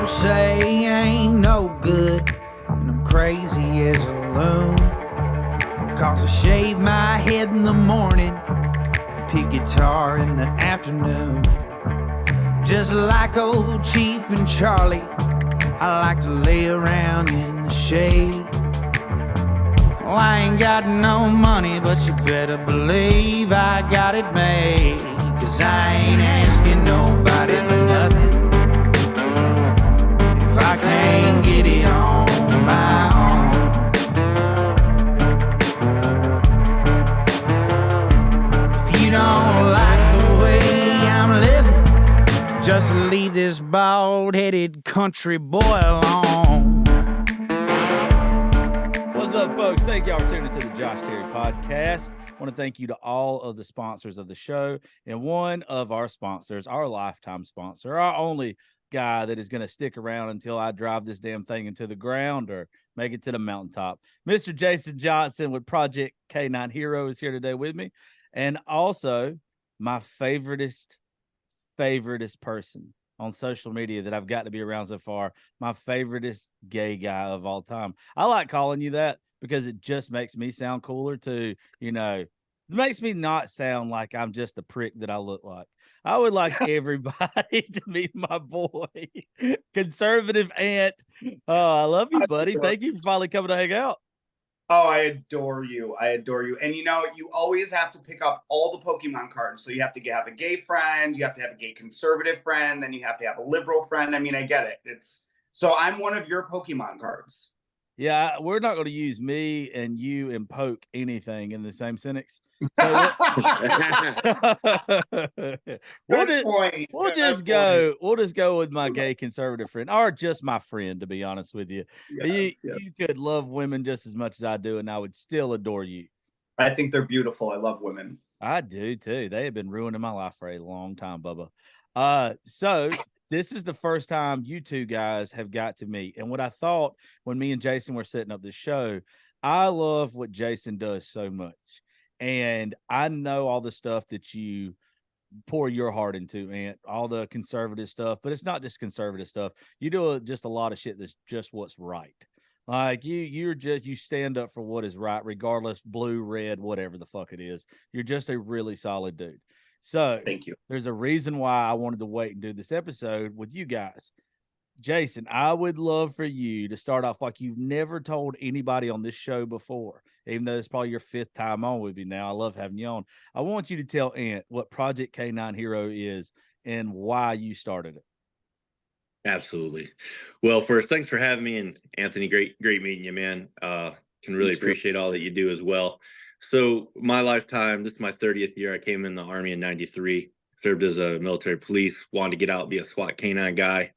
People say I ain't no good, and I'm crazy as a loon. Cause I shave my head in the morning, pick guitar in the afternoon. Just like old Chief and Charlie, I like to lay around in the shade. Well, I ain't got no money, but you better believe I got it made. Cause I ain't asking nobody for nothing if I can't get it on my own. If you don't like the way I'm living, just leave this bald-headed country boy alone. What's up, folks? Thank y'all for tuning into the Josh Terry Podcast. I want to thank you to all of the sponsors of the show, and one of our sponsors, our lifetime sponsor, our only guy that is going to stick around until I drive this damn thing into the ground or make it to the mountaintop. Mr. Jason Johnson with Project K9 Hero is here today with me, and also my favoriteest person on social media that I've got to be around so far, my favoriteest gay guy of all time. I like calling you that because it just makes me sound cooler too. You know, it makes me not sound like I'm just the prick that I look like. I would like everybody to meet my boy, Conservative Ant. Oh, I love you, buddy. Thank you for finally coming to hang out. Oh, I adore you. I adore you. And you know, you always have to pick up all the Pokemon cards. So you have to have a gay friend, you have to have a gay conservative friend, then you have to have a liberal friend. I mean, I get it. So I'm one of your Pokemon cards. Yeah, we're not going to use me and you and poke anything in the same sentence. So we'll just go with my gay conservative friend, or just my friend, to be honest with you. Yes. You could love women just as much as I do, and I would still adore you. I think they're beautiful. I love women. I do too. They have been ruining my life for a long time, Bubba. So this is the first time you two guys have got to meet. And what I thought when me and Jason were setting up this show, I love what Jason does so much. And I know all the stuff that you pour your heart into, Ant, all the conservative stuff, but it's not just conservative stuff. You do just a lot of shit that's just what's right. Like you stand up for what is right, regardless, blue, red, whatever the fuck it is. You're just a really solid dude. So thank you. There's a reason why I wanted to wait and do this episode with you guys. Jason, I would love for you to start off like you've never told anybody on this show before, even though it's probably your fifth time on with me now. I love having you on. I want you to tell Ant what Project K9 Hero is and why you started it. Absolutely. Well, first, thanks for having me. And Anthony, great meeting you, man. Can really appreciate all that you do as well. So my lifetime, this is my 30th year. I came in the Army in 93, served as a military police, wanted to get out, be a SWAT K9 guy.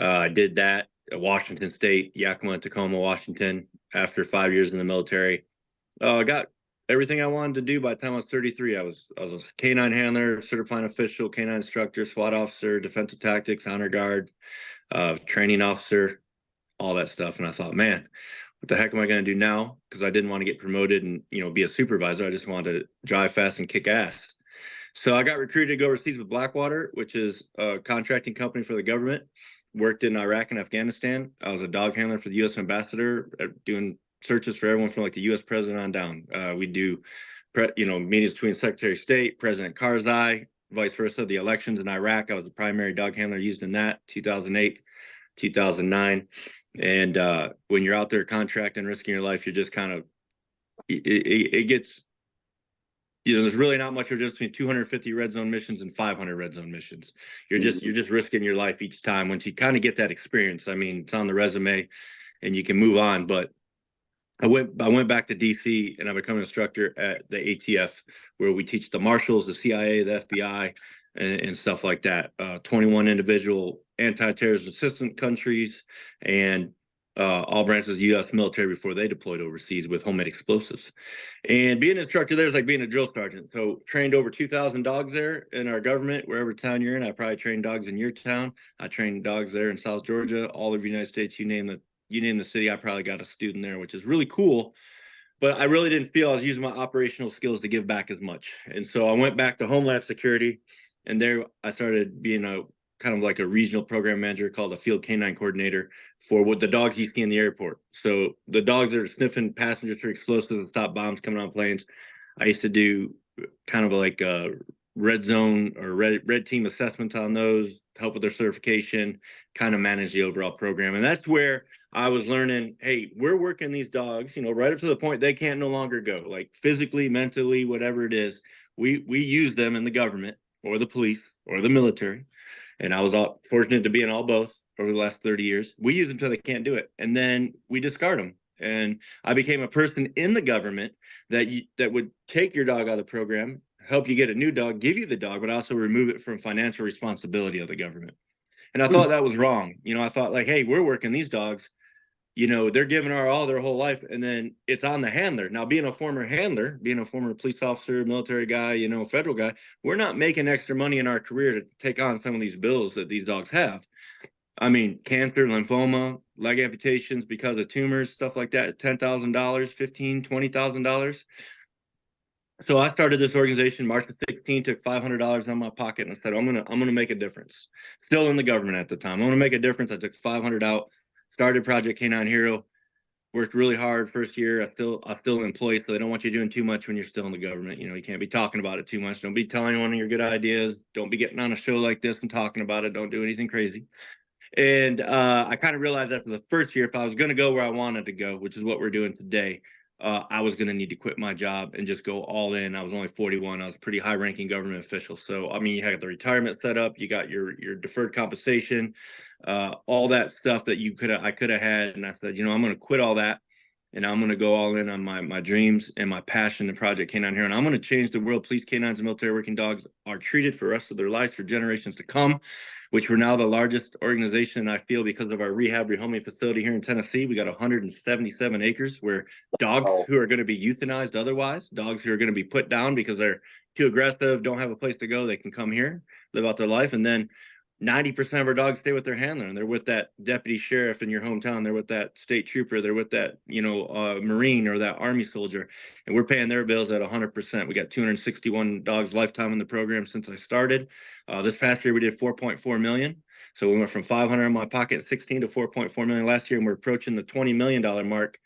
I did that at Washington State, Yakima and Tacoma, Washington. After 5 years in the military, I got everything I wanted to do by the time I was 33. I was a K9 handler, certified official, K9 instructor, SWAT officer, defensive tactics, honor guard, training officer, all that stuff. And I thought, man, what the heck am I going to do now? Because I didn't want to get promoted and, be a supervisor. I just wanted to drive fast and kick ass. So I got recruited to go overseas with Blackwater, which is a contracting company for the government. Worked in Iraq and Afghanistan. I was a dog handler for the U.S. ambassador, doing searches for everyone from like the U.S. president on down. We do, meetings between Secretary of State, President Karzai, vice versa. The elections in Iraq, I was the primary dog handler used in that, 2008, 2009. And when you're out there contracting, risking your life, you're just kind of, it gets, there's really not much difference between 250 red zone missions and 500 red zone missions. You're just risking your life each time. Once you kind of get that experience, I mean, it's on the resume and you can move on. But I went back to DC and I become an instructor at the ATF, where we teach the marshals, the CIA, the FBI, and stuff like that. 21 individual anti-terrorist assistant countries and all branches of the U.S. military before they deployed overseas with homemade explosives. And being an instructor there is like being a drill sergeant. So trained over 2,000 dogs there in our government, wherever town you're in. I probably trained dogs in your town. I trained dogs there in South Georgia, all over the United States. You name the city, I probably got a student there, which is really cool. But I really didn't feel I was using my operational skills to give back as much. And so I went back to Homeland Security, and there I started being a kind of like a regional program manager called a field canine coordinator for what the dogs you see in the airport. So the dogs that are sniffing passengers for explosives and stop bombs coming on planes. I used to do kind of like a red zone or red team assessments on those, help with their certification, kind of manage the overall program. And that's where I was learning, hey, we're working these dogs, right up to the point they can't no longer go, like physically, mentally, whatever it is. We use them in the government or the police or the military. And I was fortunate to be in all both over the last 30 years. We use them until they can't do it. And then we discard them. And I became a person in the government that would take your dog out of the program, help you get a new dog, give you the dog, but also remove it from financial responsibility of the government. And I thought that was wrong. I thought like, hey, we're working these dogs, they're giving our all their whole life, and then it's on the handler. Now, being a former handler, being a former police officer, military guy, federal guy, we're not making extra money in our career to take on some of these bills that these dogs have. I mean, cancer, lymphoma, leg amputations because of tumors, stuff like that, $10,000, $15,000, $20,000. So I started this organization March 16, took $500 out of my pocket and I said, I'm gonna make a difference. Still in the government at the time. I'm gonna make a difference. I took 500 out, started Project Canine Hero, worked really hard first year. I still employ, so they don't want you doing too much when you're still in the government. You can't be talking about it too much. Don't be telling anyone your good ideas. Don't be getting on a show like this and talking about it. Don't do anything crazy. And I kind of realized after the first year, if I was going to go where I wanted to go, which is what we're doing today, I was going to need to quit my job and just go all in. I was only 41. I was a pretty high-ranking government official. So, I mean, you had the retirement set up, you got your deferred compensation, all that stuff that I could have had. And I said, I'm going to quit all that. And I'm going to go all in on my dreams and my passion to Project Canine Hero. And I'm going to change the world. Police, canines, and military working dogs are treated for the rest of their lives for generations to come, which we're now the largest organization, I feel, because of our rehab rehoming facility here in Tennessee. We got 177 acres where dogs who are going to be euthanized otherwise, dogs who are going to be put down because they're too aggressive, don't have a place to go, they can come here, live out their life. And then 90% of our dogs stay with their handler, and they're with that deputy sheriff in your hometown. They're with that state trooper. They're with that, Marine or that Army soldier, and we're paying their bills at 100%. We got 261 dogs lifetime in the program since I started. This past year, we did 4.4 million. So we went from 500 in my pocket in 16 to 4.4 million last year, and we're approaching the $20 million mark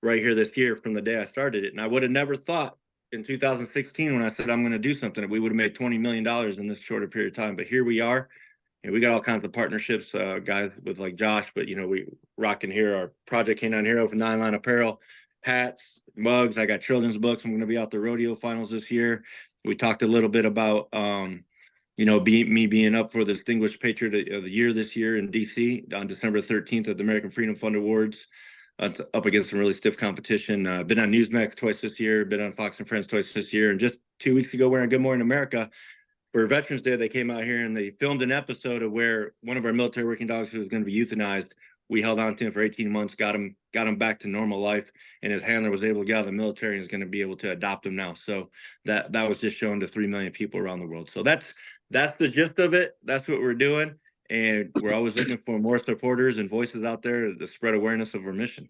right here this year from the day I started it. And I would have never thought in 2016 when I said I'm going to do something that we would have made $20 million in this shorter period of time. But here we are. We got all kinds of partnerships, guys with like Josh, but we rocking here our Project Canine Hero for 9 Line Apparel, hats, mugs. I got children's books. I'm going to be out the rodeo finals this year. We talked a little bit about, me being up for the Distinguished Patriot of the Year this year in DC on December 13th at the American Freedom Fund Awards. Up against some really stiff competition. Been on Newsmax twice this year, been on Fox and Friends twice this year. And just 2 weeks ago, we're on Good Morning America. For Veterans Day, they came out here and they filmed an episode of where one of our military working dogs who was going to be euthanized, we held on to him for 18 months, got him back to normal life, and his handler was able to get out of the military and is going to be able to adopt him now. So that was just shown to 3 million people around the world. So that's the gist of it. That's what we're doing. And we're always looking for more supporters and voices out there to spread awareness of our mission.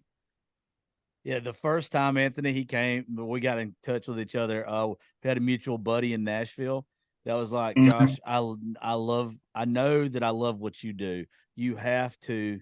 Yeah, the first time Anthony he came, we got in touch with each other. We had a mutual buddy in Nashville that was like, Josh, I know that I love what you do. You have to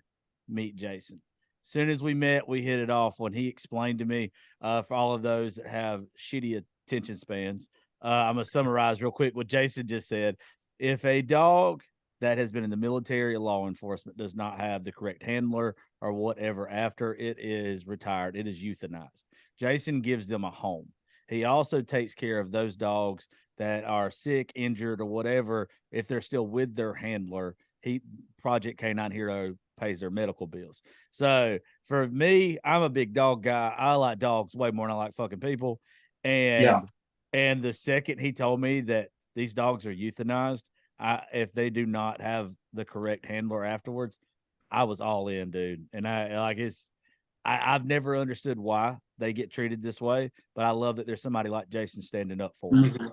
meet Jason. As soon as we met, we hit it off when he explained to me, for all of those that have shitty attention spans. I'm going to summarize real quick what Jason just said. If a dog that has been in the military or law enforcement does not have the correct handler or whatever after it is retired, it is euthanized. Jason gives them a home. He also takes care of those dogs that are sick, injured, or whatever. If they're still with their handler, Project Canine Hero pays their medical bills. So for me, I'm a big dog guy. I like dogs way more than I like fucking people. And the second he told me that these dogs are euthanized, if they do not have the correct handler afterwards, I was all in, dude. And I've never understood why they get treated this way, but I love that there's somebody like Jason standing up for them.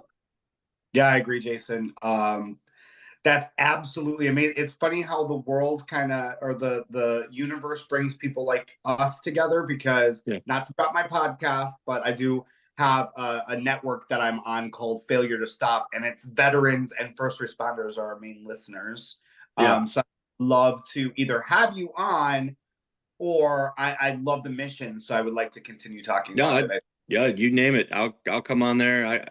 Yeah, I agree, Jason. That's absolutely amazing. It's funny how the world or the universe brings people like us together, because not to drop my podcast, but I do have a network that I'm on called Failure to Stop, and it's veterans and first responders are our main listeners. Yeah. So I'd love to either have you on, or I love the mission, so I would like to continue talking No, about it. yeah, you name it. I'll come on there.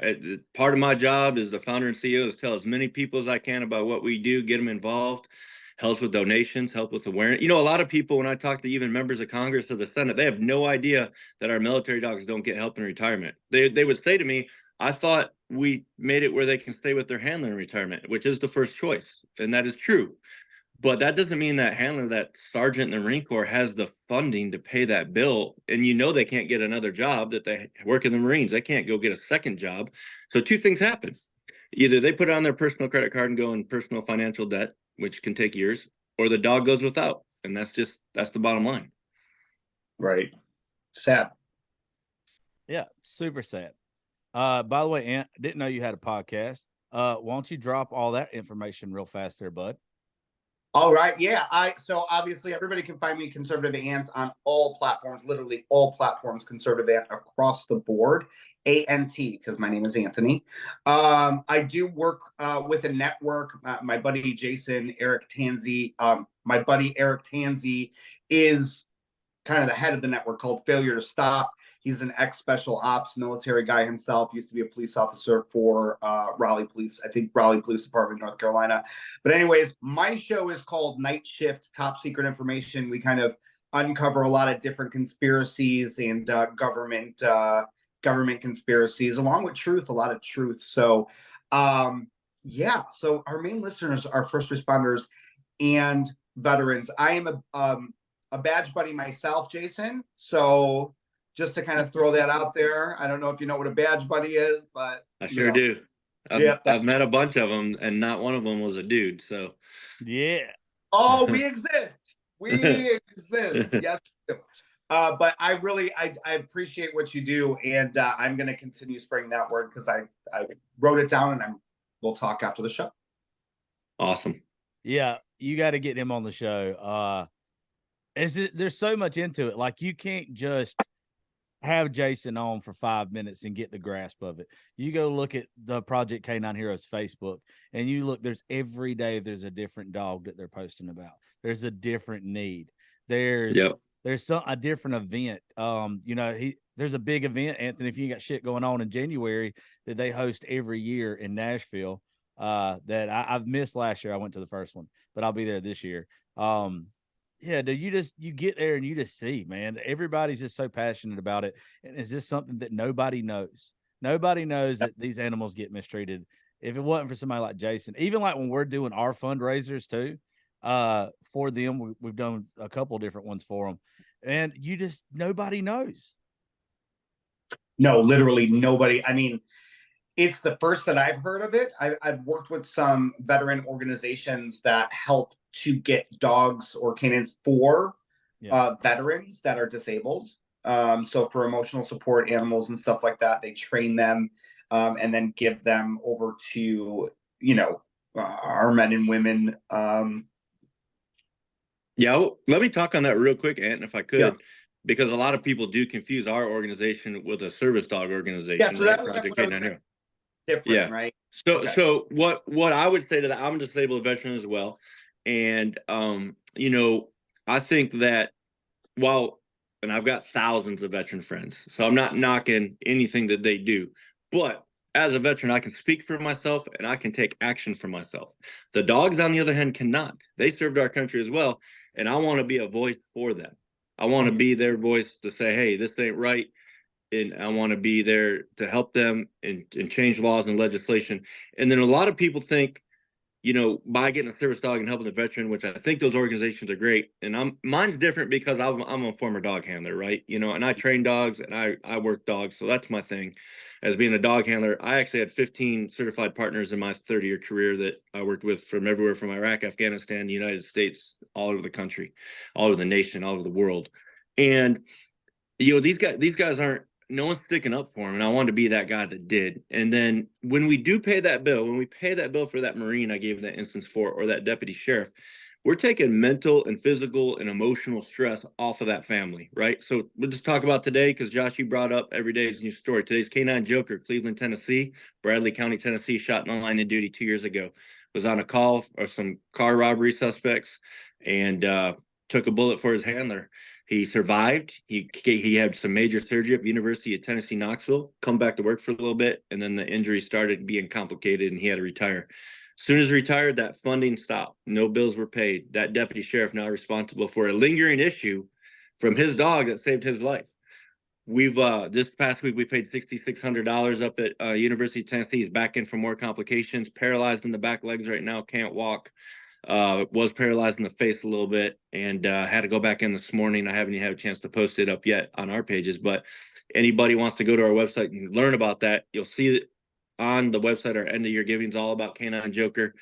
Part of my job as the founder and CEO is tell as many people as I can about what we do, get them involved, help with donations, help with awareness. A lot of people, when I talk to even members of Congress or the Senate, they have no idea that our military dogs don't get help in retirement. They would say to me, I thought we made it where they can stay with their handler in retirement, which is the first choice. And that is true. But that doesn't mean that handler, that sergeant in the Marine Corps has the funding to pay that bill. And they can't get another job, that they work in the Marines. They can't go get a second job. So two things happen. Either they put it on their personal credit card and go in personal financial debt, which can take years, or the dog goes without. And that's the bottom line. Right. Sad. Yeah, super sad. By the way, Ant, didn't know you had a podcast. Why don't you drop all that information real fast there, bud? All right. Yeah. So obviously everybody can find me Conservative Ants on all platforms, literally all platforms, Conservative Ant across the board. ANT, because my name is Anthony. I do work with a network. My buddy Jason, Eric Tanzi. My buddy Eric Tanzi is kind of the head of the network called Failure to Stop. He's an ex-special ops military guy himself, used to be a police officer for Raleigh Police, I think Raleigh Police Department, North Carolina. But anyways, my show is called Night Shift, Top Secret Information. We kind of uncover a lot of different conspiracies and government conspiracies, along with truth, a lot of truth. So yeah, so our main listeners are first responders and veterans. I am a badge buddy myself, Jason. So just to kind of throw that out there, I don't know if you know what a badge buddy is, but I sure do. I've met a bunch of them, and not one of them was a dude. So yeah. Oh, we exist. We exist. Yes. But I appreciate what you do, and I'm going to continue spreading that word because I wrote it down, and we'll talk after the show. Awesome. Yeah, you got to get him on the show. There's so much into it. Like, you can't just have Jason on for 5 minutes and get the grasp of it. You go look at the Project K9 Heroes Facebook, and you look, there's every day there's a different dog that they're posting about. There's a different need. There's a different event. There's a big event, Anthony, if you ain't got shit going on in January, that they host every year in Nashville. That I've missed last year. I went to the first one, but I'll be there this year. Yeah, dude, you get there and you just see, man, everybody's just so passionate about it. And it's just something that nobody knows. Nobody knows that these animals get mistreated. If it wasn't for somebody like Jason, even like when we're doing our fundraisers too, for them, we've done a couple different ones for them, and nobody knows. No, literally nobody. I mean, it's the first that I've heard of it. I've worked with some veteran organizations that help to get dogs or canines for veterans that are disabled. So for emotional support animals and stuff like that, they train them and then give them over to, our men and women. Let me talk on that real quick, Ant, if I could, because a lot of people do confuse our organization with a service dog organization. Yeah, so that was different, right? So what I would say to that, I'm a disabled veteran as well. And, I think that and I've got thousands of veteran friends, so I'm not knocking anything that they do, but as a veteran, I can speak for myself and I can take action for myself. The dogs, on the other hand, cannot. They served our country as well. And I want to be a voice for them. I want to be their voice to say, hey, this ain't right. And I want to be there to help them and change laws and legislation. And then a lot of people think, by getting a service dog and helping the veteran, which I think those organizations are great. And mine's different because I'm a former dog handler, right? And I train dogs and I work dogs. So that's my thing. As being a dog handler, I actually had 15 certified partners in my 30-year career that I worked with from everywhere from Iraq, Afghanistan, the United States, all over the country, all over the nation, all over the world. And, these guys aren't, no one's sticking up for them. And I wanted to be that guy that did. And then when we pay that bill for that Marine I gave that instance for, or that deputy sheriff, we're taking mental and physical and emotional stress off of that family, right? So we'll just talk about today, because Josh, you brought up every day's news story. Today's K9 Joker, Cleveland, Tennessee, Bradley County, Tennessee, shot in the line of duty 2 years ago. was on a call for some car robbery suspects and took a bullet for his handler. He survived. He had some major surgery at the University of Tennessee, Knoxville, come back to work for a little bit, and then the injury started being complicated and he had to retire. As soon as he retired, that funding stopped. No bills were paid. That deputy sheriff now responsible for a lingering issue from his dog that saved his life. We've this past week we paid $6,600 up at University of Tennessee. He's back in for more complications, paralyzed in the back legs right now, can't walk. Was paralyzed in the face a little bit and had to go back in this morning. I haven't even had a chance to post it up yet on our pages, but anybody wants to go to our website and learn about that, you'll see it on the website. Our end of year giving is all about Canine Joker.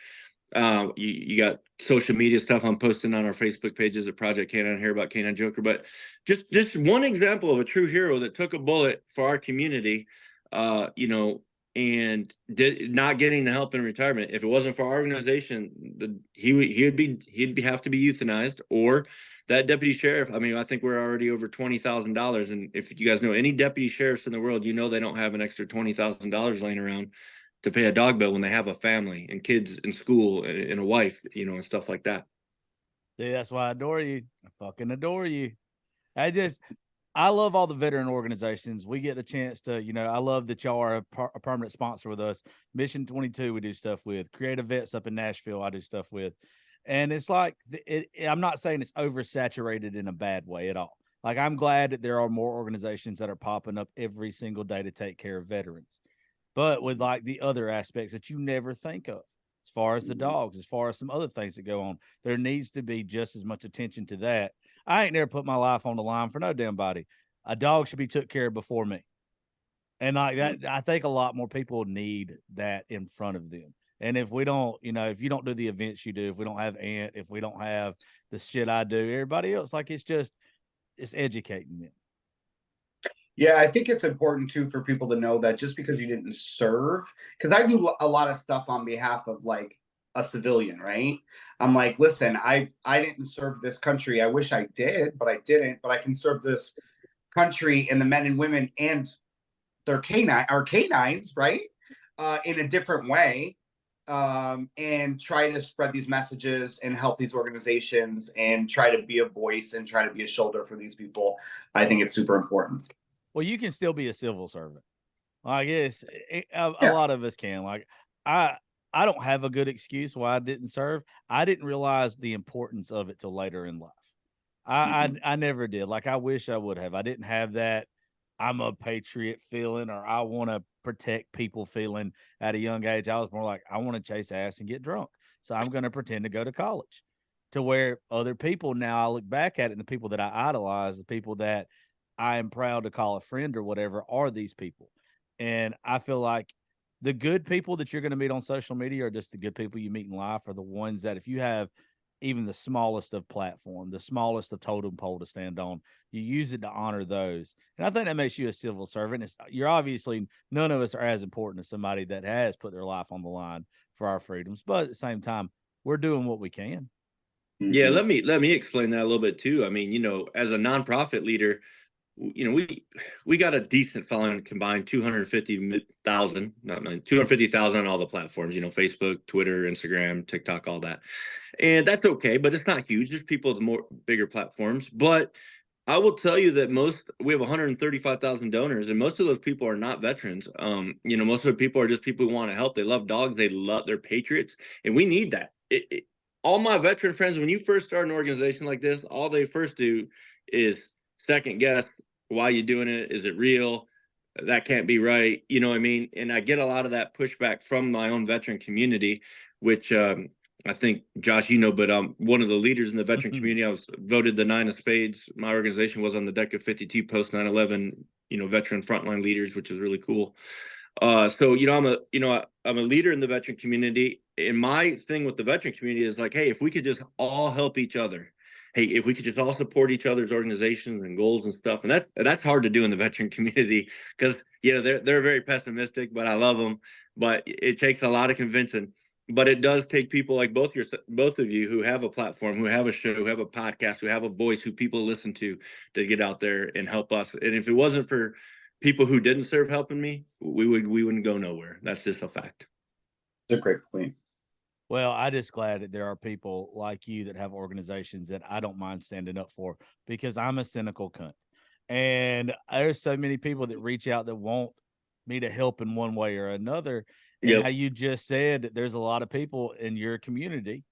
You got social media stuff I'm posting on our Facebook pages at Project Canine here about Canine Joker, but just one example of a true hero that took a bullet for our community, and did not getting the help in retirement. If it wasn't for our organization, he'd have to be euthanized, or that deputy sheriff. I mean, I think we're already over $20,000. And if you guys know any deputy sheriffs in the world, you know they don't have an extra $20,000 laying around to pay a dog bill when they have a family and kids in school and a wife, and stuff like that. Yeah, that's why I adore you. I fucking adore you. I love all the veteran organizations. We get a chance to, I love that y'all are a permanent sponsor with us. Mission 22, we do stuff with. Creative Vets up in Nashville, I do stuff with. And it's like, I'm not saying it's oversaturated in a bad way at all. Like, I'm glad that there are more organizations that are popping up every single day to take care of veterans. But with like the other aspects that you never think of, as far as the dogs, as far as some other things that go on, there needs to be just as much attention to that. I ain't never put my life on the line for no damn body. A dog should be took care of before me. And like that, I think a lot more people need that in front of them. And if we don't, if you don't do the events you do, if we don't have Ant, if we don't have the shit I do, everybody else, like it's educating them. Yeah, I think it's important too for people to know that just because you didn't serve, because I do a lot of stuff on behalf of like a civilian, right? I'm like, listen, I didn't serve this country. I wish I did, but I didn't. But I can serve this country and the men and women and our canines, right? In a different way, and try to spread these messages and help these organizations and try to be a voice and try to be a shoulder for these people. I think it's super important. Well, you can still be a civil servant. I guess a lot of us can. Like, I don't have a good excuse why I didn't serve. I didn't realize the importance of it till later in life. I never did. Like, I wish I would have. I didn't have that I'm a patriot feeling or I want to protect people feeling at a young age. I was more like, I want to chase ass and get drunk. So I'm going to pretend to go to college. To where other people now, I look back at it and the people that I idolize, the people that I am proud to call a friend or whatever, are these people. And I feel like the good people that you're going to meet on social media are just the good people you meet in life, are the ones that if you have even the smallest of platform, the smallest of totem pole to stand on, you use it to honor those. And I think that makes you a civil servant. You're obviously, none of us are as important as somebody that has put their life on the line for our freedoms. But at the same time, we're doing what we can. Yeah, let me explain that a little bit too. I mean, as a nonprofit leader, we got a decent following, combined 250,000 on all the platforms, Facebook, Twitter, Instagram, TikTok, all that. And that's okay, but it's not huge. There's people with more bigger platforms. But I will tell you that we have 135,000 donors, and most of those people are not veterans. Most of the people are just people who want to help. They love dogs. They're patriots, and we need that. All my veteran friends, when you first start an organization like this, all they first do is second guess, why you doing it? Is it real? That can't be right. You know what I mean? And I get a lot of that pushback from my own veteran community, which I think, Josh, but I'm one of the leaders in the veteran community. I was voted the 9 of Spades. My organization was on the deck of 52 post 9/11, veteran frontline leaders, which is really cool. So I'm a leader in the veteran community. And my thing with the veteran community is like, hey, if we could just all help each other. Hey, if we could just all support each other's organizations and goals and stuff, and that's hard to do in the veteran community because they're very pessimistic, but I love them. But it takes a lot of convincing. But it does take people like both of you who have a platform, who have a show, who have a podcast, who have a voice, who people listen to get out there and help us. And if it wasn't for people who didn't serve helping me, we wouldn't go nowhere. That's just a fact. That's a great point. Well, I just glad that there are people like you that have organizations that I don't mind standing up for, because I'm a cynical cunt. And there's so many people that reach out that want me to help in one way or another. And how Yep. you just said that there's a lot of people in your community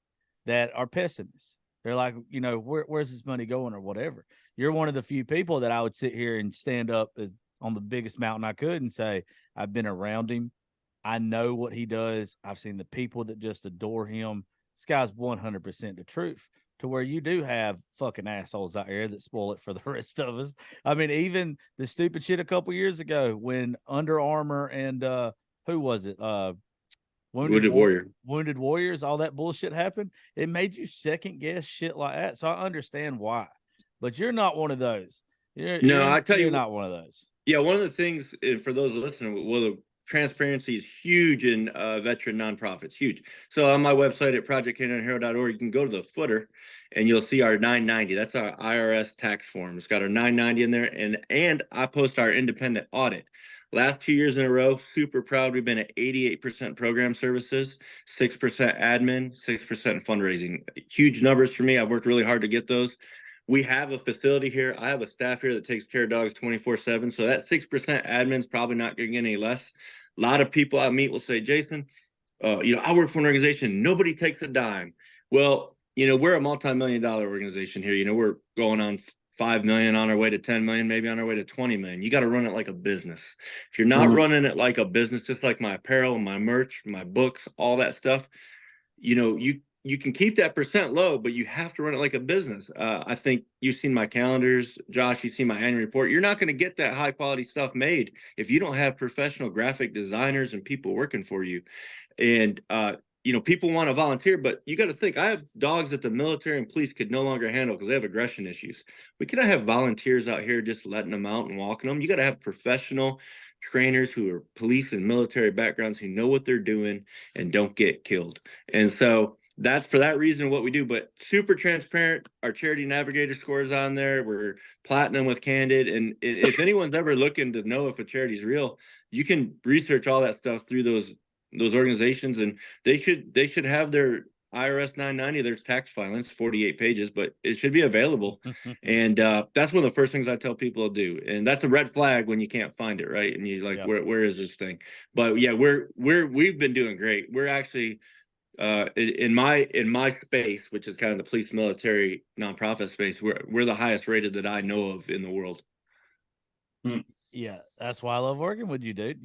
that are pessimists. They're like, where's this money going or whatever. You're one of the few people that I would sit here and stand up on the biggest mountain I could and say, I've been around him. I know what he does. I've seen the people that just adore him. This guy's 100% the truth, to where you do have fucking assholes out here that spoil it for the rest of us. I mean, even the stupid shit a couple years ago when Under Armour and who was it? Wounded Warrior. Wounded Warriors, all that bullshit happened. It made you second guess shit like that. So I understand why, but you're not one of those. No, I tell you're you, not one of those. yeah, one of the things, and for those listening, well, the transparency is huge in veteran nonprofits, huge. So on my website at projectk9hero.org, you can go to the footer and you'll see our 990. That's our IRS tax form. It's got our 990 in there, and I post our independent audit. Last 2 years in a row, super proud. We've been at 88% program services, 6% admin, 6% fundraising. Huge numbers for me. I've worked really hard to get those. We have a facility here. I have a staff here that takes care of dogs 24/7. So that 6% admin is probably not going to get any less. A lot of people I meet will say, Jason, I work for an organization. Nobody takes a dime. Well, we're a multi-million-dollar organization here. We're going on 5 million, on our way to 10 million, maybe on our way to 20 million. You got to run it like a business. If you're not running it like a business, just like my apparel, my merch, my books, all that stuff, you can keep that percent low, but you have to run it like a business. I think you've seen my calendars, Josh, you've seen my annual report. You're not going to get that high quality stuff made if you don't have professional graphic designers and people working for you. And, people want to volunteer, but you got to think, I have dogs that the military and police could no longer handle because they have aggression issues. We cannot have volunteers out here just letting them out and walking them. You got to have professional trainers who are police and military backgrounds who know what they're doing and don't get killed. And so that's for that reason what we do, but super transparent. Our Charity Navigator score is on there. We're platinum with Candid. And if anyone's ever looking to know if a charity is real, you can research all that stuff through those organizations, and they should have their IRS 990. There's tax filings, 48 pages, but it should be available. And that's one of the first things I tell people to do. And that's a red flag when you can't find it, right? And you're like, yep. Where is this thing? But yeah, we've been doing great. We're actually in my space, which is kind of the police military nonprofit space, we're the highest rated that I know of in the world. Yeah, that's why I love working with you, dude.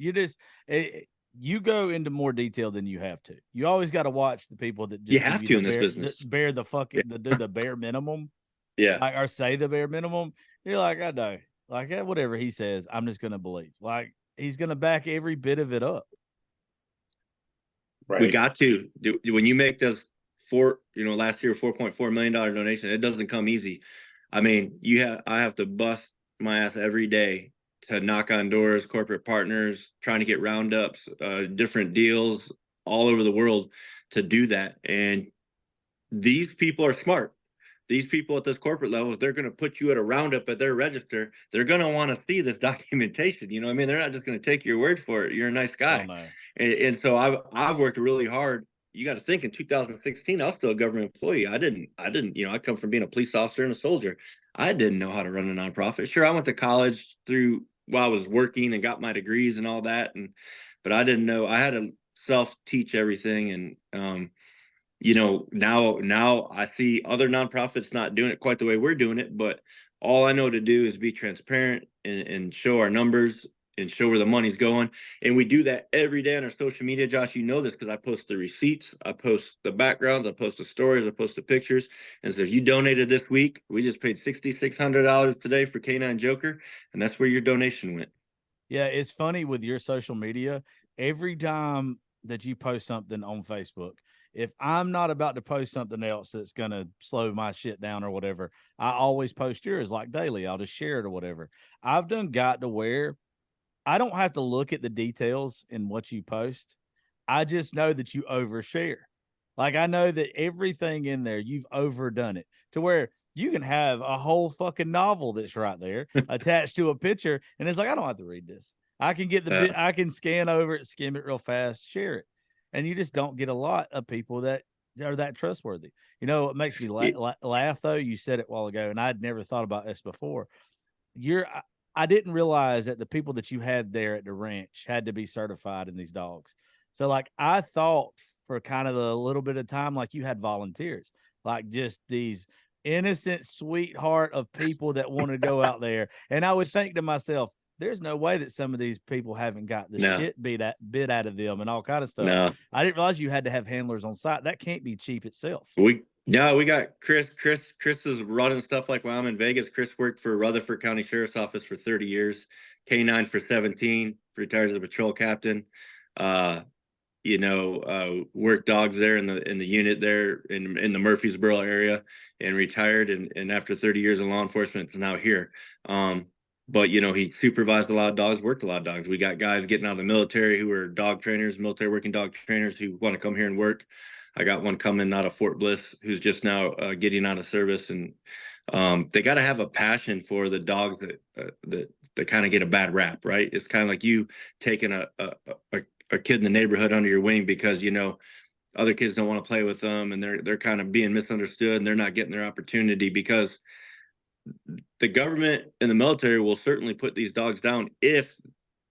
You go into more detail than you have to. You always got to watch the people that just you have to in this business bear the fucking do the bare minimum. Yeah, or say the bare minimum. You're like, I know, like whatever he says, I'm just gonna believe. Like he's gonna back every bit of it up. Right. We got to do when you make those last year $4.4 million donation. It doesn't come easy. I mean, I have to bust my ass every day to knock on doors, corporate partners, trying to get roundups, different deals all over the world to do that. And these people are smart. These people at this corporate level, if they're going to put you at a roundup at their register, they're going to want to see this documentation. You know what I mean? They're not just going to take your word for it. You're a nice guy. Oh, no. And so I've worked really hard. You got to think, in 2016, I was still a government employee. I didn't, I come from being a police officer and a soldier. I didn't know how to run a nonprofit. Sure, I went to college while I was working and got my degrees and all that. But I didn't know. I had to self-teach everything. And, now I see other nonprofits not doing it quite the way we're doing it. But all I know to do is be transparent and show our numbers and show where the money's going. And we do that every day on our social media. Josh, you know this because I post the receipts, I post the backgrounds, I post the stories, I post the pictures. And so if you donated this week, we just paid $6,600 today for Canine Joker. And that's where your donation went. Yeah, it's funny with your social media. Every time that you post something on Facebook, if I'm not about to post something else that's going to slow my shit down or whatever, I always post yours like daily. I'll just share it or whatever. I've got to where I don't have to look at the details in what you post. I just know that you overshare. Like I know that everything in there, you've overdone it to where you can have a whole fucking novel that's right there attached to a picture. And it's like, I don't have to read this. I can get I can scan over it, skim it real fast, share it. and you just don't get a lot of people that are that trustworthy. You know, it makes me laugh though. You said it a while ago, and I'd never thought about this before. I didn't realize that the people that you had there at the ranch had to be certified in these dogs. So like I thought for kind of a little bit of time, like you had volunteers, like just these innocent sweetheart of people that want to go out there. And I would think to myself, there's no way that some of these people haven't got the shit bit out of them and all kind of stuff. No. I didn't realize you had to have handlers on site. That can't be cheap itself. We got Chris. Chris is running stuff like while I'm in Vegas. Chris worked for Rutherford County Sheriff's Office for 30 years, K9 for 17, retired as a patrol captain. Worked dogs there in the unit there in the Murfreesboro area, and retired, and after 30 years in law enforcement is now here. But he supervised a lot of dogs, worked a lot of dogs. We got guys getting out of the military who are dog trainers, military working dog trainers who want to come here and work. I got one coming out of Fort Bliss who's just now getting out of service, and they got to have a passion for the dogs that kind of get a bad rap, right? It's kind of like you taking a kid in the neighborhood under your wing because other kids don't want to play with them, and they're kind of being misunderstood, and they're not getting their opportunity because the government and the military will certainly put these dogs down if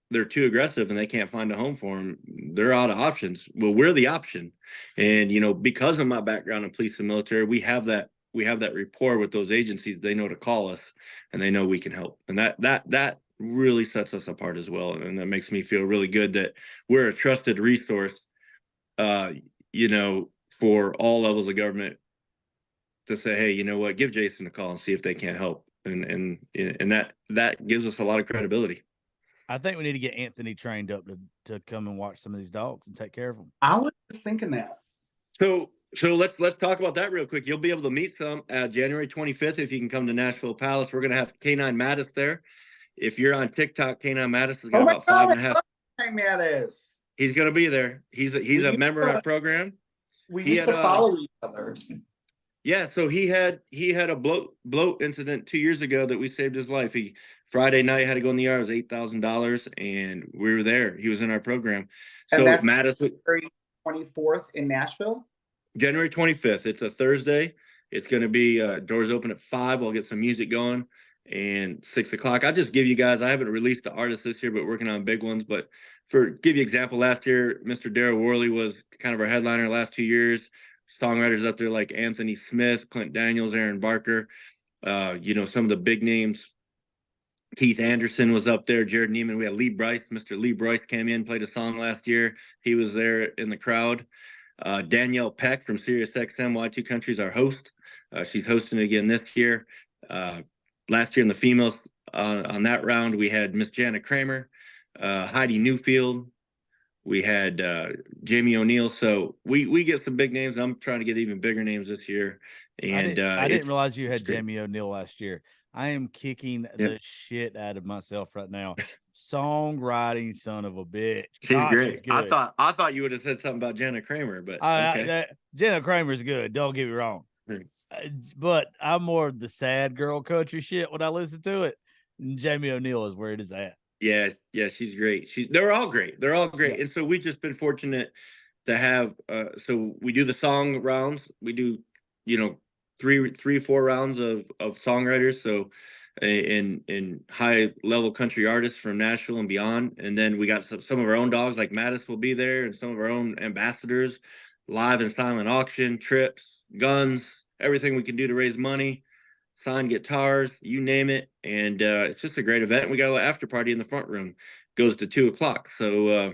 they're too aggressive and they can't find a home for them. They're out of options. Well, we're the option. And, because of my background in police and military, we have that rapport with those agencies. They know to call us and they know we can help. And that really sets us apart as well. And that makes me feel really good that we're a trusted resource, for all levels of government to say, hey, you know what, give Jason a call and see if they can't help. And that gives us a lot of credibility. I think we need to get Anthony trained up to come and watch some of these dogs and take care of them. I was just thinking that. So let's talk about that real quick. You'll be able to meet some January 25th if you can come to Nashville Palace. We're going to have K9 Mattis there. If you're on TikTok, K9 Mattis has got about 5.5. Mattis. He's going to be there. He's a member of our program. We used to follow each other. Yeah, so he had a bloat incident 2 years ago that we saved his life. He Friday night had to go in the ER. It was $8,000, and we were there. He was in our program. So and that's Mattis, January 24th in Nashville. January 25th. It's a Thursday. It's going to be doors open at 5. I'll get some music going, and 6 o'clock. I'll just give you guys. I haven't released the artists this year, but working on big ones. But give you example, last year, Mr. Darryl Worley was kind of our headliner the last 2 years. Songwriters up there like Anthony Smith, Clint Daniels, Aaron Barker, some of the big names. Keith Anderson was up there, Jared Neiman. We had Lee Bryce. Mr. Lee Bryce came in, played a song last year. He was there in the crowd. Danielle Peck from SiriusXM Y2 Country is our host. She's hosting again this year. Last year in the females on that round, we had Miss Jana Kramer, Heidi Newfield. We had Jamie O'Neill. So we get some big names. I'm trying to get even bigger names this year. And I didn't realize you had Jamie O'Neill last year. I am kicking the shit out of myself right now. Songwriting son of a bitch. She's great. I thought you would have said something about Jana Kramer, but okay. Jana Kramer's good. Don't get me wrong. But I'm more of the sad girl country shit when I listen to it. And Jamie O'Neill is where it is at. Yeah, she's great. They're all great. They're all great. Yeah. And so we've just been fortunate to have so we do the song rounds. We do, 3-4 rounds of songwriters. So in high level country artists from Nashville and beyond. And then we got some of our own dogs, like Mattis will be there, and some of our own ambassadors, live and silent auction, trips, guns, everything we can do to raise money. Signed guitars, you name it, and it's just a great event. We got a little after party in the front room, goes to 2 o'clock. So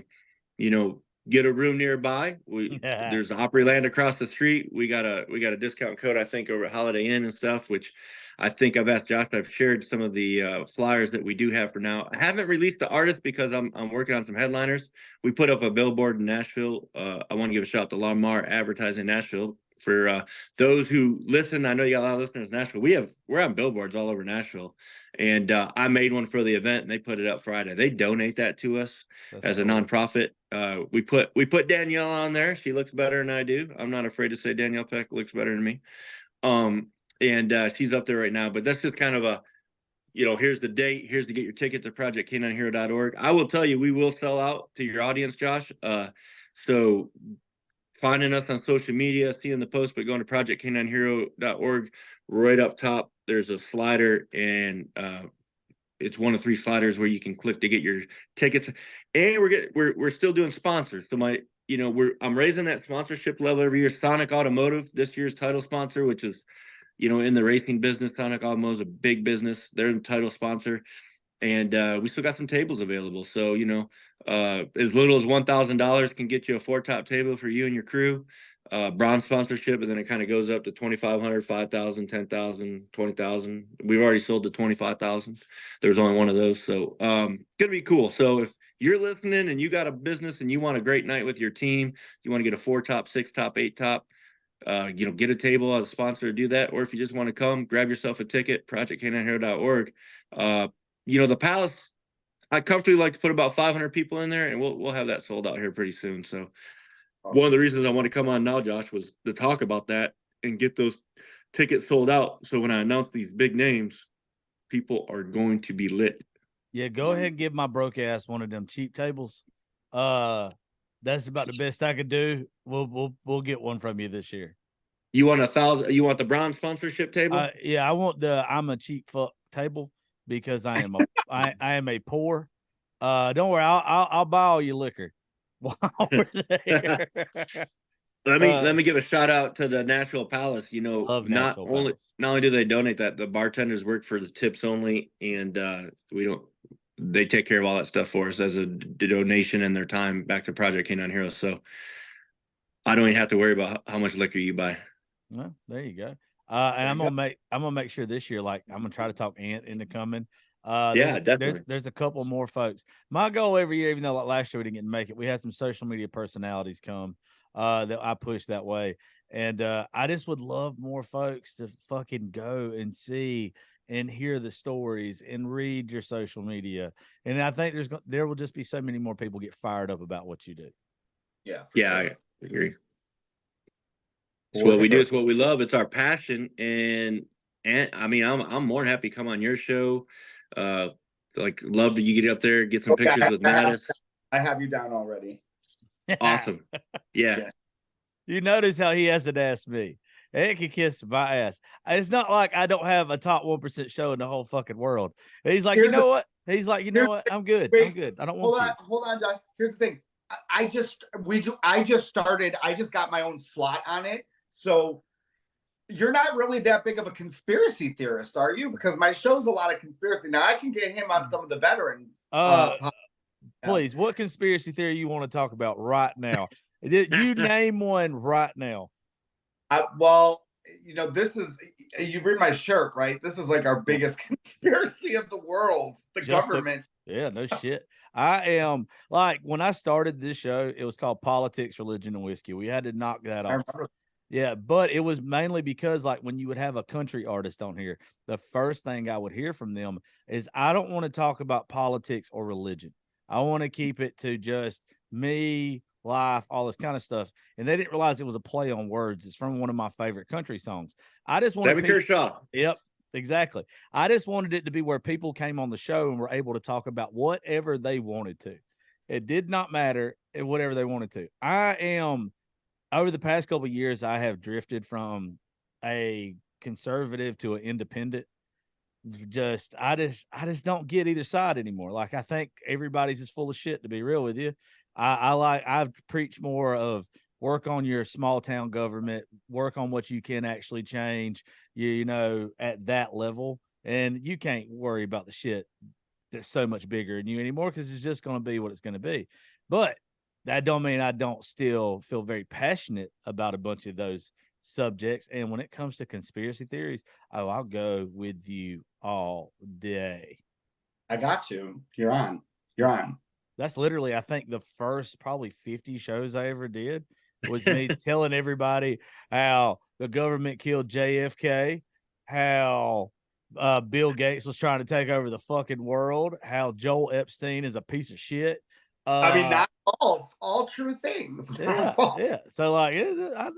get a room nearby. There's Opryland across the street. We got a discount code, I think, over at Holiday Inn and stuff, which I think I've asked Josh. I've shared some of the flyers that we do have for now. I haven't released the artists because I'm working on some headliners. We put up a billboard in Nashville. I want to give a shout out to Lamar Advertising Nashville. For those who listen, I know you got a lot of listeners in Nashville. We're on billboards all over Nashville, and I made one for the event, and they put it up Friday. They donate that to us as a nonprofit. We put Danielle on there. She looks better than I do. I'm not afraid to say Danielle Peck looks better than me. And she's up there right now. But that's just kind of a, here's the date. Here's to get your tickets at projectk9hero.org. I will tell you, we will sell out to your audience, Josh. So finding us on social media, seeing the post, but going to projectk9hero.org, right up top, there's a slider, and it's one of 3 sliders where you can click to get your tickets. And we're still doing sponsors. So I'm raising that sponsorship level every year. Sonic Automotive, this year's title sponsor, which is, in the racing business, Sonic Automotive is a big business. They're the title sponsor. And we still got some tables available. So, as little as $1,000 can get you a 4-top table for you and your crew. Bronze sponsorship, and then it kind of goes up to 2,500, 5,000, 10,000, 20,000. We've already sold to 25,000. There's only one of those. So gonna be cool. So if you're listening and you got a business and you want a great night with your team, you want to get a 4-top, 6-top, 8-top, get a table as a sponsor to do that. Or if you just want to come, grab yourself a ticket, projectk9hero.org. The Palace, I comfortably like to put about 500 people in there, and we'll have that sold out here pretty soon. So one of the reasons I want to come on now, Josh, was to talk about that and get those tickets sold out. So when I announce these big names, people are going to be lit. Yeah, go ahead and give my broke ass one of them cheap tables. That's about the best I could do. We'll get one from you this year. You want 1,000? You want the bronze sponsorship table? Yeah, I want the I'm a cheap fuck table because I am a poor. Don't worry, I'll buy all your liquor while we're there. Let me give a shout out to the Nashville Palace. Not only do they donate that, the bartenders work for the tips only, and they take care of all that stuff for us as a donation and their time back to Project K9 Heroes. So I don't even have to worry about how much liquor you buy. Well, there you go. And I'm gonna make sure this year, like I'm gonna try to talk Ant into coming. Yeah, definitely. There's a couple more folks. My goal every year, even though like last year we didn't get to make it, we had some social media personalities come that I push that way. And I just would love more folks to fucking go and see and hear the stories and read your social media. And I think there will just be so many more people get fired up about what you do. Yeah. Yeah, I agree. It's what we do. It's what we love. It's our passion. And I mean, I'm more than happy to come on your show. Love that you get up there, get some pictures with Mattis. I have you down already. Awesome. Yeah. You notice how he hasn't asked me. It can kiss my ass. It's not like I don't have a top 1% show in the whole fucking world. He's like, you know what? He's like, you know what? I'm good. I'm good. I don't want you. Hold on, Josh. Here's the thing. I just got my own slot on it. So you're not really that big of a conspiracy theorist, are you? Because my show's a lot of conspiracy. Now I can get him on some of the veterans. Please, what conspiracy theory you want to talk about right now? You name one right now. This is, you read my shirt, right? This is like our biggest conspiracy of the world, the government. Yeah, no shit. I am like, when I started this show, it was called Politics, Religion, and Whiskey. We had to knock that off. Yeah, but it was mainly because like when you would have a country artist on here, the first thing I would hear from them is, I don't want to talk about politics or religion. I want to keep it to just me, life, all this kind of stuff. And they didn't realize it was a play on words. It's from one of my favorite country songs. I just wanted Kershaw. Yep, exactly. I just wanted it to be where people came on the show and were able to talk about whatever they wanted to. It did not matter, whatever they wanted to. Over the past couple of years, I have drifted from a conservative to an independent. I just don't get either side anymore. Like, I think everybody's just full of shit, to be real with you. I've preached more of work on your small town government, work on what you can actually change, at that level. And you can't worry about the shit that's so much bigger than you anymore, because it's just going to be what it's going to be. But that don't mean I don't still feel very passionate about a bunch of those subjects. And when it comes to conspiracy theories, I'll go with you all day. I got you. You're on. That's literally, I think, the first probably 50 shows I ever did was me telling everybody how the government killed JFK, how Bill Gates was trying to take over the fucking world, how Joel Epstein is a piece of shit. I mean, not all true things. Yeah. So like, I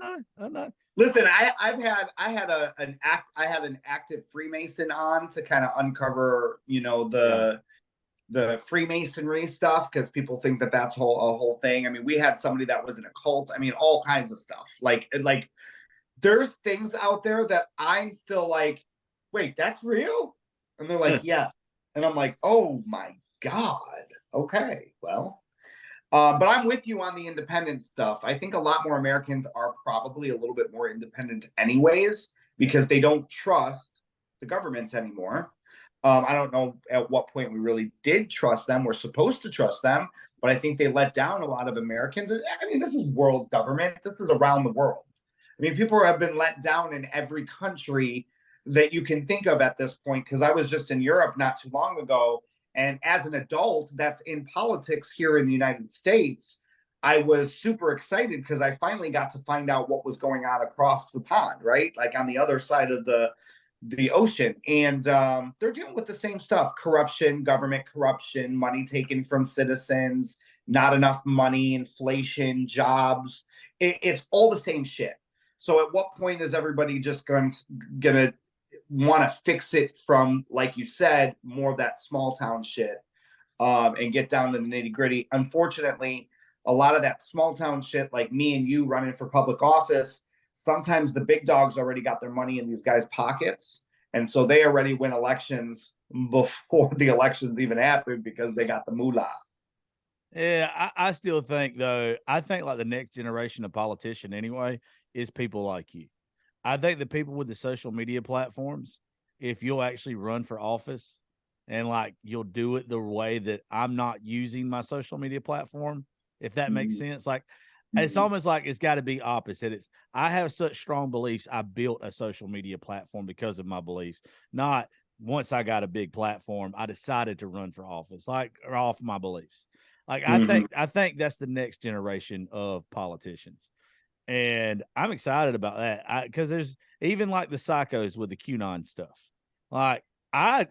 know. Listen, I had an active Freemason on to kind of uncover, the Freemasonry stuff, because people think that that's a whole thing. I mean, we had somebody that was in a cult. I mean, all kinds of stuff. Like there's things out there that I'm still like, wait, that's real? And they're like, yeah. And I'm like, oh my God. Okay, well. But I'm with you on the independent stuff. I think a lot more Americans are probably a little bit more independent anyways, because they don't trust the government anymore. I don't know at what point we really did trust them. We're supposed to trust them, but I think they let down a lot of Americans. I mean, this is world government. This is around the world. I mean, people have been let down in every country that you can think of at this point, because I was just in Europe not too long ago. And as an adult that's in politics here in the United States, I was super excited because I finally got to find out what was going on across the pond, right? Like on the other side of the ocean. And they're dealing with the same stuff: corruption, government corruption, money taken from citizens, not enough money, inflation, jobs. It's all the same shit. So at what point is everybody just gonna want to fix it from, like you said, more of that small town shit, and get down to the nitty gritty? Unfortunately, a lot of that small town shit, like me and you running for public office, sometimes the big dogs already got their money in these guys' pockets. And so they already win elections before the elections even happen because they got the moolah. Yeah, I still think, though, I think like the next generation of politician anyway is people like you. I think the people with the social media platforms, if you'll actually run for office and like you'll do it the way that I'm not using my social media platform, if that makes sense. Like it's almost like it's got to be opposite. It's I have such strong beliefs. I built a social media platform because of my beliefs. Not once I got a big platform, I decided to run for office, like or off my beliefs. Like I think that's the next generation of politicians. And I'm excited about that because there's even like the psychos with the QAnon stuff. Like I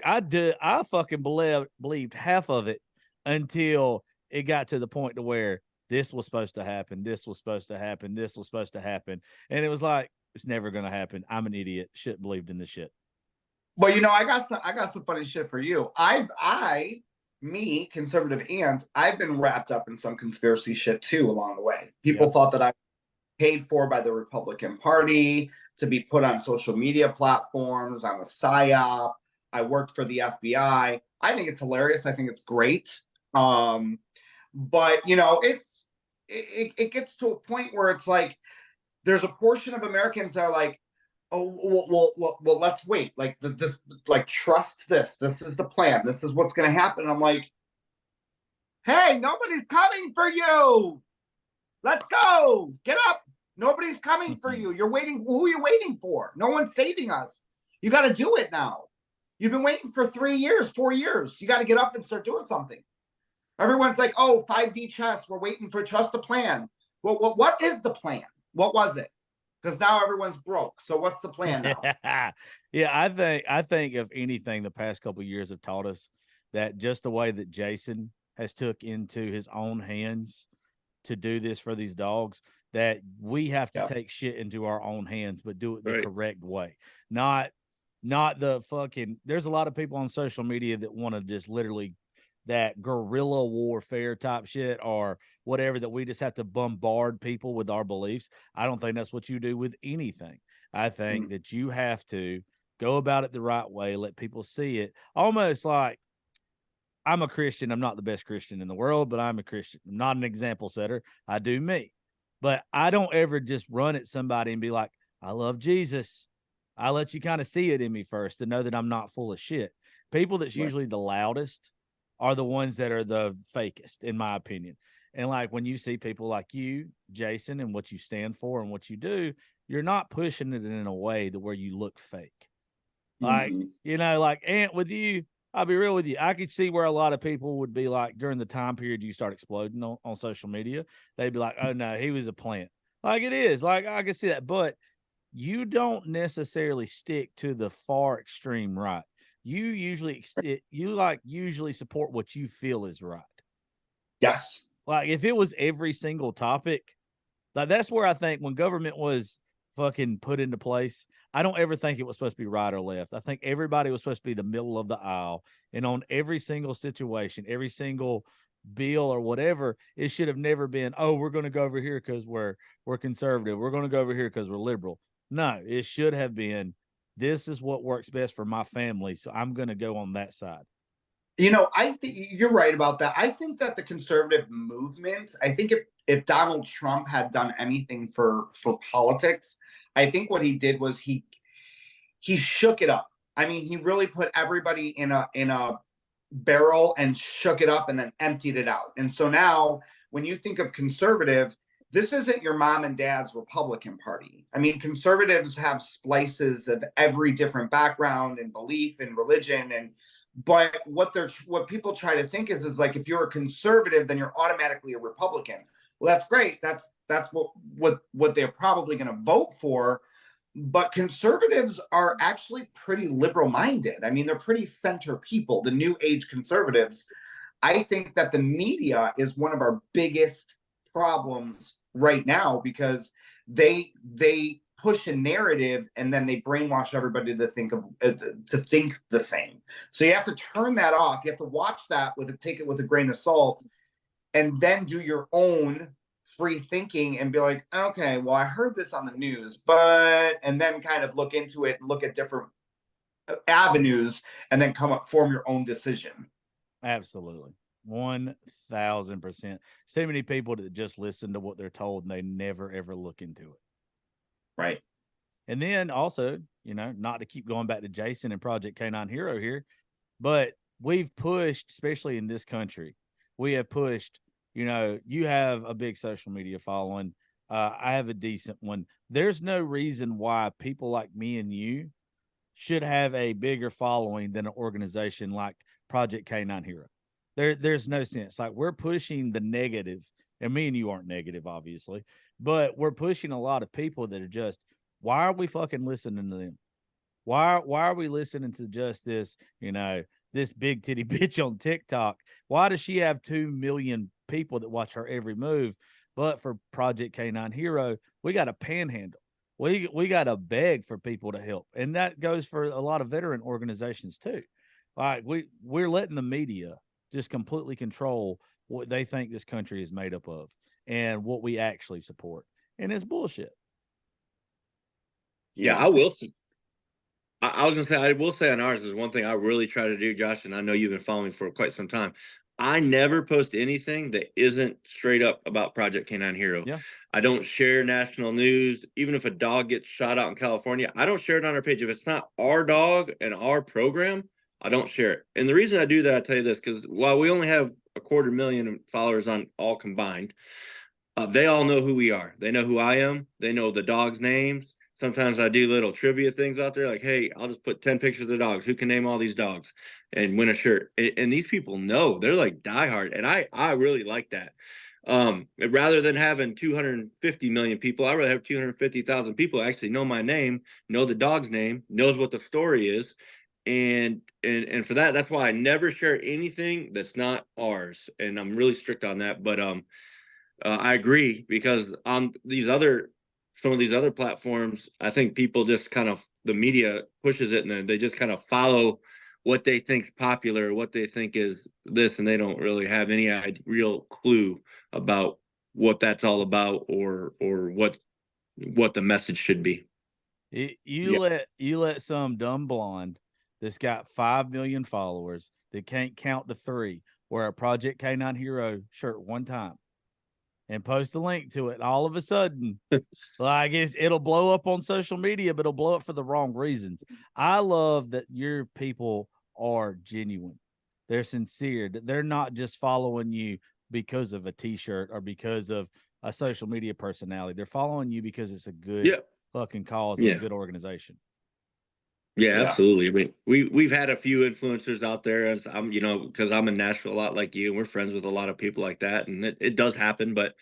fucking believed half of it until it got to the point to where this was supposed to happen, this was supposed to happen, this was supposed to happen, and it was like it's never going to happen. I'm an idiot. Shit believed in this shit. Well, I got some funny shit for you. Me, conservative and I've been wrapped up in some conspiracy shit too along the way. People thought that I paid for by the Republican Party to be put on social media platforms. I'm a psyop. I worked for the FBI. I think it's hilarious. I think it's great. But it gets to a point where it's like there's a portion of Americans that are like, oh, well, let's wait. Like this, like trust this. This is the plan. This is what's going to happen. And I'm like, hey, nobody's coming for you. Let's go. Get up. Nobody's coming for you. You're waiting. Who are you waiting for? No one's saving us. You got to do it now. You've been waiting for 3 years, 4 years. You got to get up and start doing something. Everyone's like, oh, 5D chess. We're waiting for trust the plan. Well, what is the plan? What was it? Because now everyone's broke. So what's the plan now? Yeah, I think if anything, the past couple of years have taught us that just the way that Jason has took into his own hands to do this for these dogs, that we have to take shit into our own hands, but do it the correct way. Not the fucking, there's a lot of people on social media that want to just literally that guerrilla warfare type shit or whatever, that we just have to bombard people with our beliefs. I don't think that's what you do with anything. I think that you have to go about it the right way, let people see it. Almost like I'm a Christian. I'm not the best Christian in the world, but I'm a Christian. I'm not an example setter. I do me. But I don't ever just run at somebody and be like, I love Jesus. I let you kind of see it in me first to know that I'm not full of shit. People that's usually the loudest are the ones that are the fakest, in my opinion. And like when you see people like you, Jason, and what you stand for and what you do, you're not pushing it in a way to where you look fake. Like, like Ant with you, I'll be real with you. I could see where a lot of people would be like during the time period you start exploding on social media, they'd be like, oh no, he was a plant. Like it is. Like I can see that. But you don't necessarily stick to the far extreme right. You usually usually support what you feel is right. Yes. Like if it was every single topic, like that's where I think when government was fucking put into place. I don't ever think it was supposed to be right or left. I think everybody was supposed to be the middle of the aisle, and on every single situation, every single bill or whatever, it should have never been, oh, we're going to go over here because we're conservative. We're going to go over here because we're liberal. No, it should have been, this is what works best for my family, so I'm going to go on that side. You know, I think you're right about that. I think that the conservative movement, I think if Donald Trump had done anything for politics, I think what he did was he shook it up. I mean, he really put everybody in a barrel and shook it up and then emptied it out. And so now when you think of conservative, this isn't your mom and dad's Republican Party. I mean, conservatives have splices of every different background and belief and religion, and but what people try to think is like, if you're a conservative, then you're automatically a Republican. Well, that's great. That's what they're probably going to vote for. But conservatives are actually pretty liberal minded. I mean, they're pretty center people, the new age conservatives. I think that the media is one of our biggest problems right now, because they push a narrative and then they brainwash everybody to think the same. So you have to turn that off. You have to watch that take it with a grain of salt, and then do your own free thinking and be like, okay, well, I heard this on the news, and then kind of look into it and look at different avenues and then form your own decision. Absolutely. 1,000%. So many people that just listen to what they're told and they never, ever look into it. Right. And then also, not to keep going back to Jason and Project K9 Hero here, but we've pushed, especially in this country, we have pushed, you have a big social media following. I have a decent one. There's no reason why people like me and you should have a bigger following than an organization like Project K9 Hero. There's no sense. Like, we're pushing the negative, and me and you aren't negative, obviously, but we're pushing a lot of people that are just, why are we fucking listening to them? Why are we listening to just this, this big titty bitch on TikTok? Why does she have 2 million people that watch her every move? But for Project K9 Hero, we got to panhandle. We got to beg for people to help. And that goes for a lot of veteran organizations too. Like, we're letting the media just completely control what they think this country is made up of and what we actually support. And it's bullshit. Yeah, I will. I was going to say, I will say on ours is one thing I really try to do, Josh, and I know you've been following for quite some time. I never post anything that isn't straight up about Project K9 Hero. Yeah. I don't share national news. Even if a dog gets shot out in California, I don't share it on our page. If it's not our dog and our program, I don't share it. And the reason I do that, I'll tell you this, because while we only have 250,000 followers on all combined, they all know who we are. They know who I am. They know the dogs' names. Sometimes I do little trivia things out there, like, hey, I'll just put 10 pictures of the dogs. Who can name all these dogs and win a shirt? And these people know. They're like diehard. And I really like that. Rather than having 250 million people, I'd rather have 250,000 people actually know my name, know the dog's name, knows what the story is. And for that's why I never share anything that's not ours. And I'm really strict on that. But I agree, because on some of these other platforms, I think people just kind of, the media pushes it and then they just kind of follow what they think's popular, what they think is this, and they don't really have any real clue about what that's all about or what the message should be. You let some dumb blonde that's got 5 million followers that can't count to 3 wear a Project K9 Hero shirt one time and post a link to it, and all of a sudden, I guess it'll blow up on social media, but it'll blow up for the wrong reasons. I love that your people are genuine. They're sincere. They're not just following you because of a t-shirt or because of a social media personality. They're following you because it's a good fucking cause and a good organization. Yeah, absolutely. I mean, we've had a few influencers out there, and I'm, because I'm in Nashville a lot like you, and we're friends with a lot of people like that, and it does happen. But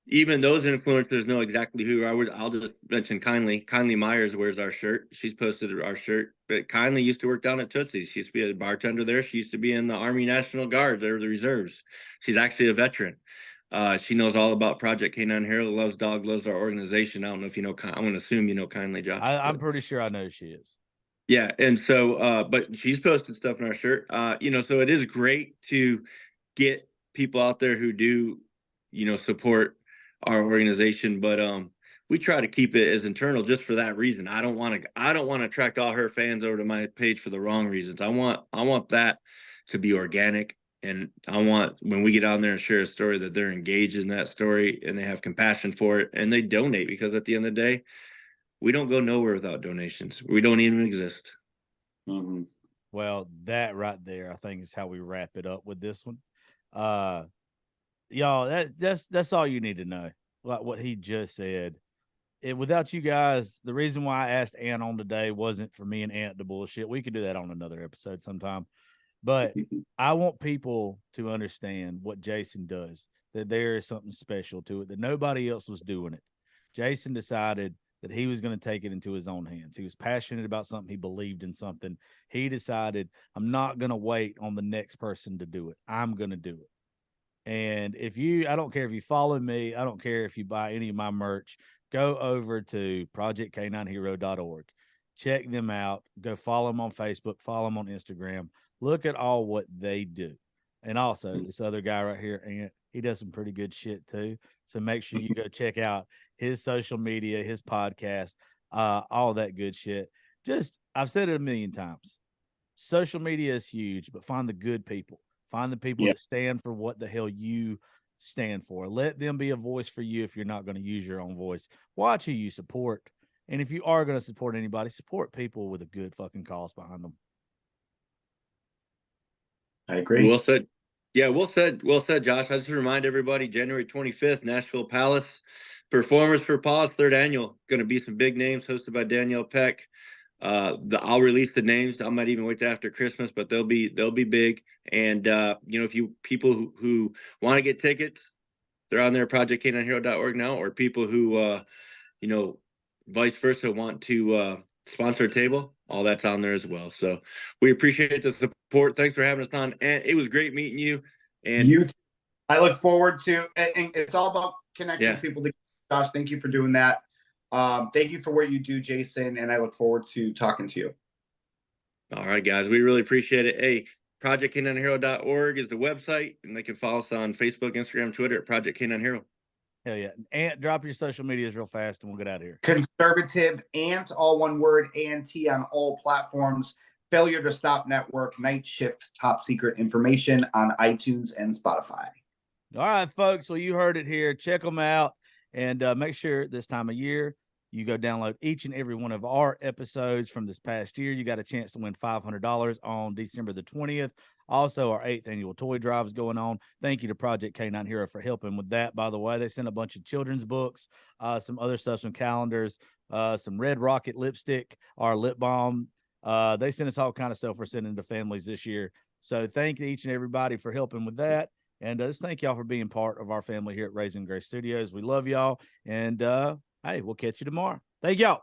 even those influencers know exactly who I was. I'll just mention Kindly. Kindly Myers wears our shirt. She's posted our shirt. But Kindly used to work down at Tootsie's. She used to be a bartender there. She used to be in the Army National Guard. They're the reserves. She's actually a veteran. She knows all about Project Canine Hero, loves dog, loves our organization. I don't know if you know, I'm going to assume you know Kindly, Josh. I'm pretty sure I know who she is. Yeah. And so, but she's posted stuff in our shirt, so it is great to get people out there who do, support our organization. But, we try to keep it as internal just for that reason. I don't want to attract all her fans over to my page for the wrong reasons. I want that to be organic. And I want, when we get on there and share a story, that they're engaged in that story and they have compassion for it and they donate, because at the end of the day, we don't go nowhere without donations. We don't even exist. Mm-hmm. Well, that right there, I think, is how we wrap it up with this one. Y'all, that's all you need to know. Like what he just said. Without you guys, the reason why I asked Ant on today wasn't for me and Ant to bullshit. We could do that on another episode sometime. But I want people to understand what Jason does, that there is something special to it, that nobody else was doing it. Jason decided that he was going to take it into his own hands. He was passionate about something. He believed in something. He decided, I'm not going to wait on the next person to do it. I'm going to do it. And I don't care if you follow me, I don't care if you buy any of my merch, go over to projectk9hero.org. Check them out. Go follow them on Facebook, follow them on Instagram. Look at all what they do. And also this other guy right here, Ant, he does some pretty good shit too. So make sure you go check out his social media, his podcast, all that good shit. I've said it a million times. Social media is huge, but find the good people. Find the people that stand for what the hell you stand for. Let them be a voice for you if you're not going to use your own voice. Watch who you support. And if you are going to support anybody, support people with a good fucking cause behind them. I agree. Well said. Yeah, well said, Josh. I just remind everybody, January 25th, Nashville Palace, Performers for Paws, 3rd annual. Going to be some big names hosted by Danielle Peck. I'll release the names. I might even wait till after Christmas, but they'll be big. And if you people who want to get tickets, they're on there at projectk9hero.org now, or people who vice versa want to sponsor a table, all that's on there as well. So we appreciate the support. Thanks for having us on, and it was great meeting you. And you, I look forward to, and it's all about connecting people to Josh. Thank you for doing that. Thank you for what you do, Jason, and I look forward to talking to you. All right, guys, we really appreciate it. Hey, projectk9hero.org is the website, and they can follow us on Facebook, Instagram, Twitter at Project K9 Hero. Hell yeah. Ant, drop your social medias real fast and we'll get out of here. Conservative Ant, all one word, ANT on all platforms. Failure to Stop Network, Night Shift, Top Secret Information on iTunes and Spotify. All right, folks. Well, you heard it here. Check them out. And make sure this time of year, you go download each and every one of our episodes from this past year. You got a chance to win $500 on December the 20th. Also, our 8th annual toy drive is going on. Thank you to Project K9 Hero for helping with that. By the way, they sent a bunch of children's books, some other stuff, some calendars, some Red Rocket lipstick, our lip balm. They sent us all kind of stuff we're sending to families this year. So thank each and everybody for helping with that. And just thank y'all for being part of our family here at Raising Grace Studios. We love y'all. And hey, we'll catch you tomorrow. Thank y'all.